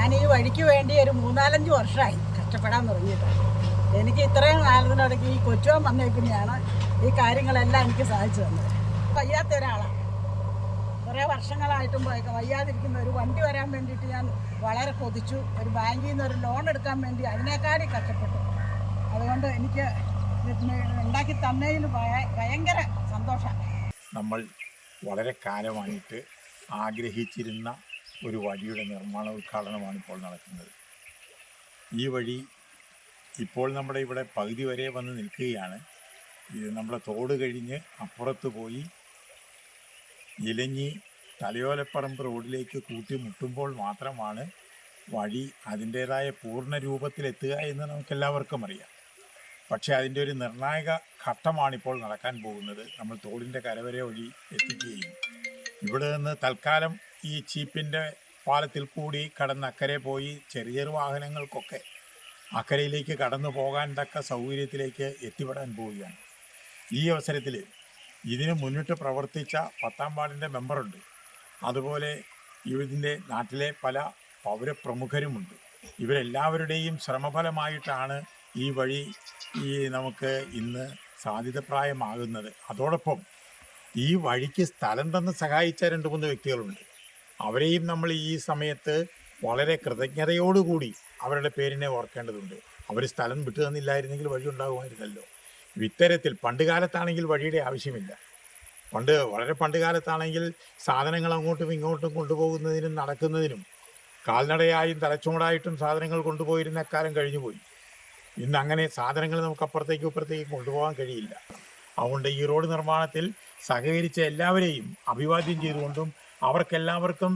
ഞാൻ ഈ വഴിക്ക് വേണ്ടി ഒരു 3-4 വർഷമായി കഷ്ടപ്പെടാൻ തുടങ്ങിയിട്ട്. എനിക്ക് ഇത്രയും കാലത്തിനിടയ്ക്ക് ഈ കൊച്ചുവൻ വന്നേപ്പിന്നെയാണ് ഈ കാര്യങ്ങളെല്ലാം എനിക്ക് സാധിച്ചു തന്നത്. വയ്യാത്ത ഒരാളാണ്, കുറേ വർഷങ്ങളായിട്ടും വയ്യാതിരിക്കുന്ന ഒരു വണ്ടി വരാൻ വേണ്ടിയിട്ട് ഞാൻ വളരെ കൊതിച്ചു. ഒരു ബാങ്കിൽ നിന്ന് ഒരു ലോൺ എടുക്കാൻ വേണ്ടി അതിനേക്കാളും കഷ്ടപ്പെട്ടു. അതുകൊണ്ട് എനിക്ക് ഉണ്ടാക്കി തന്നതിൽ ഭയങ്കര സന്തോഷമാണ്. നമ്മൾ വളരെ കാലമായിട്ട് ആഗ്രഹിച്ചിരുന്ന ഒരു വഴിയുടെ നിർമ്മാണ ഉദ്ഘാടനമാണ് ഇപ്പോൾ നടക്കുന്നത്. ഈ വഴി ഇപ്പോൾ നമ്മുടെ ഇവിടെ പകുതി വരെ വന്ന് നിൽക്കുകയാണ്. ഇത് നമ്മുടെ തോട് കഴിഞ്ഞ് അപ്പുറത്ത് പോയി ഇലഞ്ഞി തലയോലപ്പറമ്പ് റോഡിലേക്ക് കൂട്ടിമുട്ടുമ്പോൾ മാത്രമാണ് വഴി അതിൻ്റേതായ പൂർണ്ണ രൂപത്തിലെത്തുക എന്ന് നമുക്കെല്ലാവർക്കും അറിയാം. പക്ഷേ അതിൻ്റെ ഒരു നിർണായക ഘട്ടമാണിപ്പോൾ നടക്കാൻ പോകുന്നത്. നമ്മൾ തോടിൻ്റെ കരവരെ വഴി എത്തിക്കുകയും ഇവിടെ നിന്ന് തൽക്കാലം ഈ ചീപ്പിൻ്റെ പാലത്തിൽ കൂടി കടന്ന് അക്കരെ പോയി ചെറിയ ചെറു വാഹനങ്ങൾക്കൊക്കെ അക്കരയിലേക്ക് കടന്നു പോകാൻ തക്ക സൗകര്യത്തിലേക്ക് എത്തിപ്പെടാൻ പോവുകയാണ്. ഈ അവസരത്തിൽ ഇതിന് മുന്നിട്ട് പ്രവർത്തിച്ച 10ാം വാർഡിൻ്റെ മെമ്പറുണ്ട്, അതുപോലെ ഇതിൻ്റെ നാട്ടിലെ പല പൗരപ്രമുഖരുമുണ്ട്. ഇവരെല്ലാവരുടെയും ശ്രമഫലമായിട്ടാണ് ഈ വഴി നമുക്ക് ഇന്ന് സാധ്യതപ്രായമാകുന്നത്. അതോടൊപ്പം ഈ വഴിക്ക് സ്ഥലം തന്ന് സഹായിച്ച 2-3 വ്യക്തികളുണ്ട്. അവരെയും നമ്മൾ ഈ സമയത്ത് വളരെ കൃതജ്ഞതയോടുകൂടി അവരുടെ പേരിനെ ഓർക്കേണ്ടതുണ്ട്. അവർ സ്ഥലം വിട്ടു തന്നില്ലായിരുന്നെങ്കിൽ വഴി ഉണ്ടാകുമായിരുന്നല്ലോ. ഇത്തരത്തിൽ പണ്ട് കാലത്താണെങ്കിൽ വഴിയുടെ ആവശ്യമില്ല. വളരെ പണ്ട് കാലത്താണെങ്കിൽ സാധനങ്ങൾ അങ്ങോട്ടും ഇങ്ങോട്ടും കൊണ്ടുപോകുന്നതിനും നടക്കുന്നതിനും കാൽനടയായും തലച്ചുമടായിട്ടും സാധനങ്ങൾ കൊണ്ടുപോയിരുന്ന കാലം കഴിഞ്ഞുപോയി. ഇന്നങ്ങനെ സാധനങ്ങൾ നമുക്ക് അപ്പുറത്തേക്കും ഇപ്പുറത്തേക്കും കൊണ്ടുപോകാൻ കഴിയില്ല. അതുകൊണ്ട് ഈ റോഡ് നിർമ്മാണത്തിൽ സഹകരിച്ച എല്ലാവരെയും അഭിവാദ്യം ചെയ്തുകൊണ്ടും അവർക്കെല്ലാവർക്കും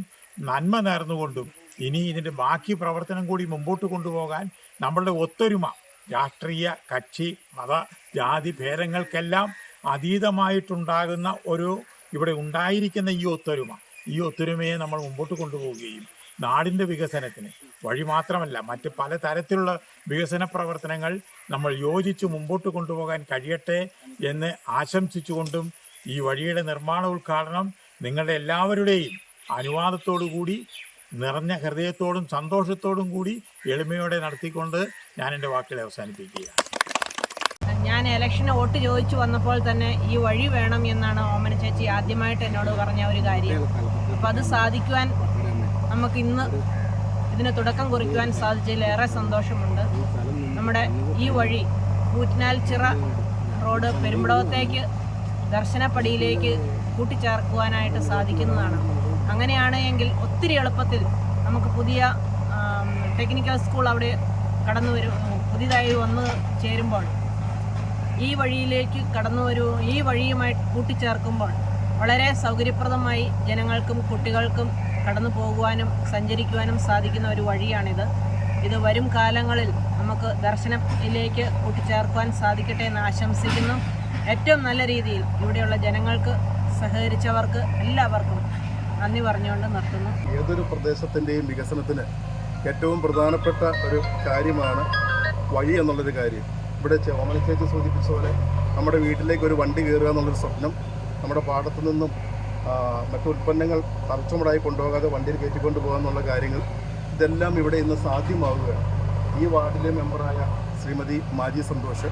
നന്മ നേർന്നുകൊണ്ടും ഇനി ഇതിൻ്റെ ബാക്കി പ്രവർത്തനം കൂടി മുമ്പോട്ട് കൊണ്ടുപോകാൻ നമ്മളുടെ ഒത്തൊരുമ, രാഷ്ട്രീയ കക്ഷി മത ജാതി ഭേദങ്ങൾക്കെല്ലാം അതീതമായിട്ടുണ്ടാകുന്ന ഇവിടെ ഉണ്ടായിരിക്കുന്ന ഈ ഒത്തൊരുമയെ നമ്മൾ മുമ്പോട്ട് കൊണ്ടുപോവുകയും നാടിൻ്റെ വികസനത്തിന് വഴി മാത്രമല്ല മറ്റ് പല തരത്തിലുള്ള വികസന പ്രവർത്തനങ്ങൾ നമ്മൾ യോജിച്ച് മുമ്പോട്ട് കൊണ്ടുപോകാൻ കഴിയട്ടെ എന്ന് ആശംസിച്ചുകൊണ്ടും ഈ വഴിയുടെ നിർമ്മാണ ഉദ്ഘാടനം നിങ്ങളുടെ എല്ലാവരുടെയും അനുവാദത്തോടു കൂടി നിറഞ്ഞ ഹൃദയത്തോടും സന്തോഷത്തോടും കൂടി എളിമയോടെ നടത്തിക്കൊണ്ട് ഞാൻ എൻ്റെ വാക്കുകളെ അവസാനിപ്പിക്കുകയാണ്. ഞാൻ ഇലക്ഷന് വോട്ട് ചോദിച്ചു വന്നപ്പോൾ തന്നെ ഈ വഴി വേണം എന്നാണ് ഓമന ചേച്ചി ആദ്യമായിട്ട് എന്നോട് പറഞ്ഞ ഒരു കാര്യം. അപ്പം അത് സാധിക്കുവാൻ നമുക്ക് ഇന്ന് ഇതിന് തുടക്കം കുറിക്കുവാൻ സാധിച്ചതിൽ ഏറെ സന്തോഷമുണ്ട്. നമ്മുടെ ഈ വഴി കൂറ്റനാൽച്ചിറ റോഡ് പെരുമ്പടവത്തേക്ക് ദർശനപ്പടിയിലേക്ക് കൂട്ടിച്ചേർക്കുവാനായിട്ട് സാധിക്കുന്നതാണ്. അങ്ങനെയാണ് എങ്കിൽ ഒത്തിരി എളുപ്പത്തിൽ നമുക്ക് പുതിയ ടെക്നിക്കൽ സ്കൂൾ അവിടെ പുതിയതായി വന്ന് ചേരുമ്പോൾ ഈ വഴിയിലേക്ക് ഈ വഴിയുമായി കൂട്ടിച്ചേർക്കുമ്പോൾ വളരെ സൗകര്യപ്രദമായി ജനങ്ങൾക്കും കുട്ടികൾക്കും കടന്നു പോകുവാനും സഞ്ചരിക്കുവാനും സാധിക്കുന്ന ഒരു വഴിയാണിത്. ഇത് വരും കാലങ്ങളിൽ നമുക്ക് ദർശനത്തിലേക്ക് കൂട്ടിച്ചേർക്കുവാൻ സാധിക്കട്ടെ എന്ന് ആശംസിക്കുന്നു. ഏറ്റവും നല്ല രീതിയിൽ ഇവിടെയുള്ള ജനങ്ങൾക്ക് സഹകരിച്ചവർക്ക് എല്ലാവർക്കും നന്ദി പറഞ്ഞുകൊണ്ട് നിർത്തുന്നു. ഏതൊരു പ്രദേശത്തിൻ്റെയും വികസനത്തിന് ഏറ്റവും പ്രധാനപ്പെട്ട ഒരു കാര്യമാണ് വഴി എന്നുള്ളൊരു കാര്യം. ഇവിടെ ഓമന ചേച്ചി സൂചിപ്പിച്ച പോലെ നമ്മുടെ വീട്ടിലേക്ക് ഒരു വണ്ടി കയറുക എന്നുള്ളൊരു സ്വപ്നം, നമ്മുടെ പാടത്തു നിന്നും മറ്റു ഉൽപ്പന്നങ്ങൾ തറച്ചുമടായി കൊണ്ടുപോകാതെ വണ്ടിയിൽ കയറ്റിക്കൊണ്ട് പോകുക എന്നുള്ള കാര്യങ്ങൾ ഇതെല്ലാം ഇവിടെ ഇന്ന് സാധ്യമാവുകയാണ്. ഈ വാർഡിലെ മെമ്പറായ ശ്രീമതി മാജി സന്തോഷ്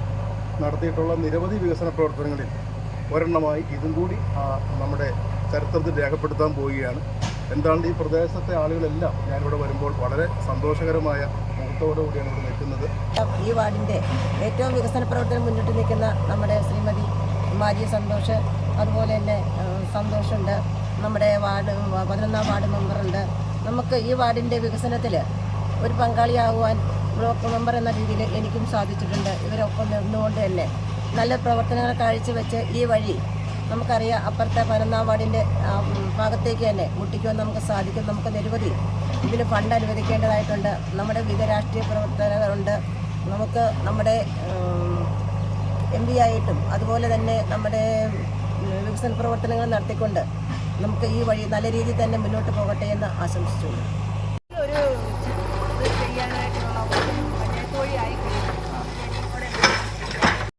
നടത്തിയിട്ടുള്ള നിരവധി വികസന പ്രവർത്തനങ്ങളിൽ ഒരെണ്ണമായി ഇതും കൂടി നമ്മുടെ ചരിത്രത്തിൽ രേഖപ്പെടുത്താൻ പോവുകയാണ്. എന്താണ് ഈ പ്രദേശത്തെ ആളുകളെല്ലാം ഞാനിവിടെ വരുമ്പോൾ വളരെ സന്തോഷകരമായ മുഹൂർത്തോടു കൂടിയാണ് ഇവിടെ നിൽക്കുന്നത്. ഈ വാർഡിൻ്റെ ഏറ്റവും വികസന പ്രവർത്തനം മുന്നിട്ട് നിൽക്കുന്ന നമ്മുടെ ശ്രീമതി മാജി സന്തോഷ്, അതുപോലെ തന്നെ സന്തോഷുണ്ട്, നമ്മുടെ 11ാം വാർഡ് മെമ്പറുണ്ട്. നമുക്ക് ഈ വാർഡിൻ്റെ വികസനത്തിൽ ഒരു പങ്കാളിയാകുവാൻ ബ്ലോക്ക് മെമ്പർ എന്ന രീതിയിൽ എനിക്കും സാധിച്ചിട്ടുണ്ട്. ഇവരൊപ്പം നിന്നുകൊണ്ട് തന്നെ നല്ല പ്രവർത്തനങ്ങൾ കാഴ്ചവെച്ച് ഈ വഴി നമുക്കറിയാം അപ്പുറത്തെ 11ാം വാർഡിൻ്റെ ഭാഗത്തേക്ക് തന്നെ മുട്ടിക്കുവാൻ നമുക്ക് സാധിക്കും. നമുക്ക് നിരവധി ഇതിന് ഫണ്ട് അനുവദിക്കേണ്ടതായിട്ടുണ്ട്. നമ്മുടെ വിവിധ രാഷ്ട്രീയ പ്രവർത്തകരുണ്ട്. നമുക്ക് നമ്മുടെ MP ആയിട്ടും അതുപോലെ തന്നെ നമ്മുടെ വികസന പ്രവർത്തനങ്ങൾ നടത്തിക്കൊണ്ട് നമുക്ക് ഈ വഴി നല്ല രീതിയിൽ തന്നെ മുന്നോട്ട് പോകട്ടെ എന്ന് ആശംസിച്ചുകൊണ്ട്